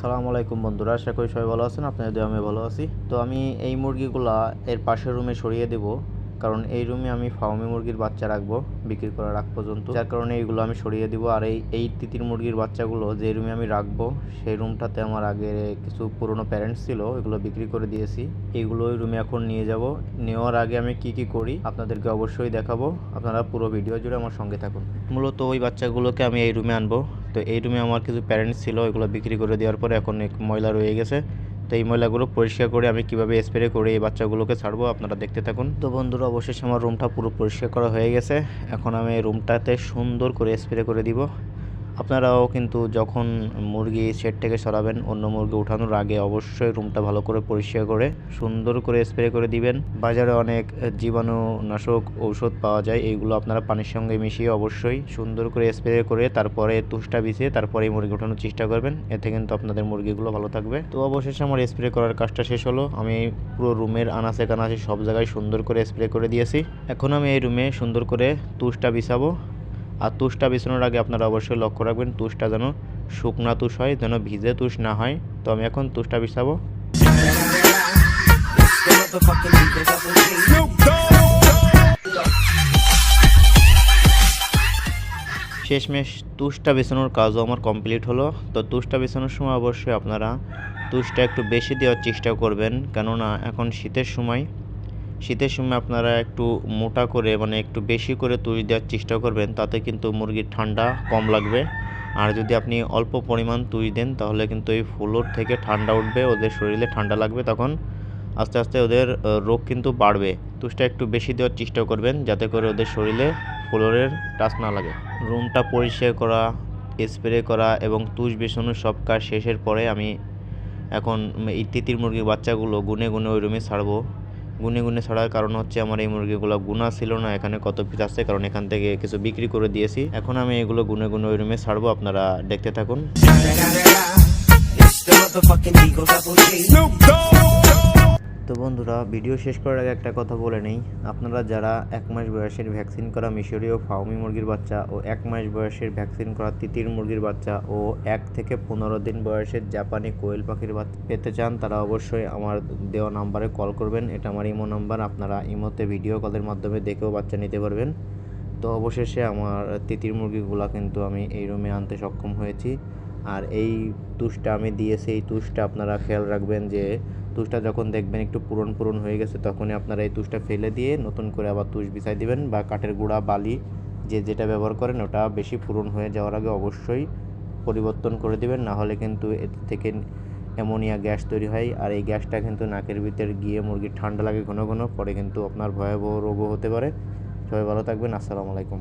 আসসালামু আলাইকুম বন্ধুরা, আশা করি সবাই ভালো আছেন। আপনাদের আমি ভালো আছি। তো আমি এই মুরগিগুলা এর পাশের রুমে সরিয়ে দেব, কারণ এই রুমে আমি ফার্মি মুরগির বাচ্চা রাখবো বিক্রি করার আগ পর্যন্ত, যার কারণে এইগুলো আমি সরিয়ে দিব। আর এই তিতির মুরগির বাচ্চাগুলো যে রুমে আমি রাখবো সেই রুমটাতে আমার আগে কিছু পুরনো প্যারেন্টস ছিল, এগুলো বিক্রি করে দিয়েছি। এইগুলো ওই রুমে এখন নিয়ে যাব। নেওয়ার আগে আমি কি করি আপনাদেরকে অবশ্যই দেখাবো। আপনারা পুরো ভিডিও জুড়ে আমার সঙ্গে থাকুন। মূলত ওই বাচ্চাগুলোকে আমি এই রুমে আনবো। তো এই রুমে আমার কিছু প্যারেন্টস ছিল, এগুলো বিক্রি করে দেওয়ার পরে এখন ময়লা রয়ে গেছে। তো এই ময়লাগুলো পরিষ্কার করে আমি কিভাবে স্প্রে করে এই বাচ্চাগুলোকে ছাড়বো আপনারা দেখতে থাকুন। তো বন্ধুরা, অবশেষে আমার রুমটা পুরো পরিষ্কার করা হয়ে গেছে। এখন আমি এই রুমটাতে সুন্দর করে স্প্রে করে দিব। আপনারাও কিন্তু যখন মুরগি শেড থেকে সরাবেন, অন্য মুরগি উঠানোর আগে অবশ্যই রুমটা ভালো করে পরিষ্কার করে সুন্দর করে স্প্রে করে দিবেন। বাজারে অনেক জীবাণুনাশক ঔষধ পাওয়া যায়, এইগুলো আপনারা পানির সঙ্গে মিশিয়ে অবশ্যই সুন্দর করে স্প্রে করে তারপরে তুষটা বিছিয়ে তারপরে মুরগি উঠানোর চেষ্টা করবেন। এতে কিন্তু আপনাদের মুরগিগুলো ভালো থাকবে। তো অবশেষে আমার স্প্রে করার কাজটা শেষ হলো। আমি পুরো রুমের আনাচে কানাচে সব জায়গায় সুন্দর করে স্প্রে করে দিয়েছি। এখন আমি এই রুমে সুন্দর করে তুষটা বিছাবো। আর তুষটা বিছানোর আগে আপনারা অবশ্যই লক্ষ্য রাখবেন তুষটা যেন শুকনা তুষ হয়, যেন ভিজে তুষ না হয়। তো আমি এখন তুষটা বিছাবো। শেষমেশ তুষটা বিছানোর কাজও আমার কমপ্লিট হলো। তো তুষটা বিছানোর সময় অবশ্যই আপনারা তুষটা একটু বেশি দেওয়ার চেষ্টা করবেন, কেননা এখন শীতের সময় আপনারা একটু মোটা করে একটু বেশি করে তুষ দেওয়ার চেষ্টা করবেন, তাতে কিন্তু মুরগির ঠান্ডা কম লাগবে। আর যদি আপনি অল্প পরিমাণ তুষ দেন তাহলে কিন্তু এই ফ্লোর থেকে ঠান্ডা উঠবে, ওদের শরীরে ঠান্ডা লাগবে, তখন আস্তে আস্তে ওদের রোগ কিন্তু বাড়বে। তুষটা একটু বেশি দেওয়ার চেষ্টা করবেন যাতে করে ওদের শরীরে ফ্লোরের টাচ না লাগে। রুমটা পরিষ্কার করা, স্প্রে করা এবং তুষ বিছানোর সব কাজ শেষের পরে আমি এখন এই তিতির মুরগির বাচ্চাগুলো গুনে গুনে ওই রুমে ছাড়বো। গুনে গুনে ছাড়ার কারণ হচ্ছে আমার এই মুরগিগুলো গুণা ছিল না এখানে কত পিস আছে, কারণ এখান থেকে কিছু বিক্রি করে দিয়েছি। এখন আমি এগুলো গুনে গুনে ওই রুমে ছাড়বো, আপনারা দেখতে থাকুন। তো বন্ধুরা, ভিডিও শেষ করার আগে একটা কথা বলে নেই, আপনারা যারা 1 মাস বয়সের ভ্যাকসিন করা মিশরীয় ফার্মি মুরগির বাচ্চা ও 1 মাস বয়সের ভ্যাকসিন করা তিতির মুরগির বাচ্চা ও 1 থেকে 15 দিন বয়সের জাপানি কোয়েল পাখির বাচ্চা পেতে চান, তারা অবশ্যই আমার দেওয়া নাম্বারে কল করবেন। এটা আমার ইমো নাম্বার, আপনারা ইমোতে ভিডিও কলের মাধ্যমে দেখেও বাচ্চা নিতে পারবেন। তো অবশেষে আমার তিতির মুরগিগুলো কিন্তু আমি এই রুমে আনতে সক্ষম হয়েছি। আর এই তুষটা আমি দিয়েছি, এই তুষটা আপনারা খেয়াল রাখবেন যে তুষটা যখন দেখবেন একটু পুরন হয়ে গেছে, তখনই আপনারা এই তুষটা ফেলে দিয়ে নতুন করে আবার তুষ বিছাই দিবেন, বা কাঠের গুঁড়া, বালি যেটা ব্যবহার করেন ওটা বেশি পুরন হয়ে যাওয়ার আগে অবশ্যই পরিবর্তন করে দিবেন, না হলে কিন্তু এর থেকে অ্যামোনিয়া গ্যাস তৈরি হয়। আর এই গ্যাসটা কিন্তু নাকের ভিতর গিয়ে মুরগির ঠান্ডা লাগে ঘন ঘন, পরে কিন্তু আপনার ভয়াবহ রোগও হতে পারে। সবাই ভালো থাকবেন। আসসালামু আলাইকুম।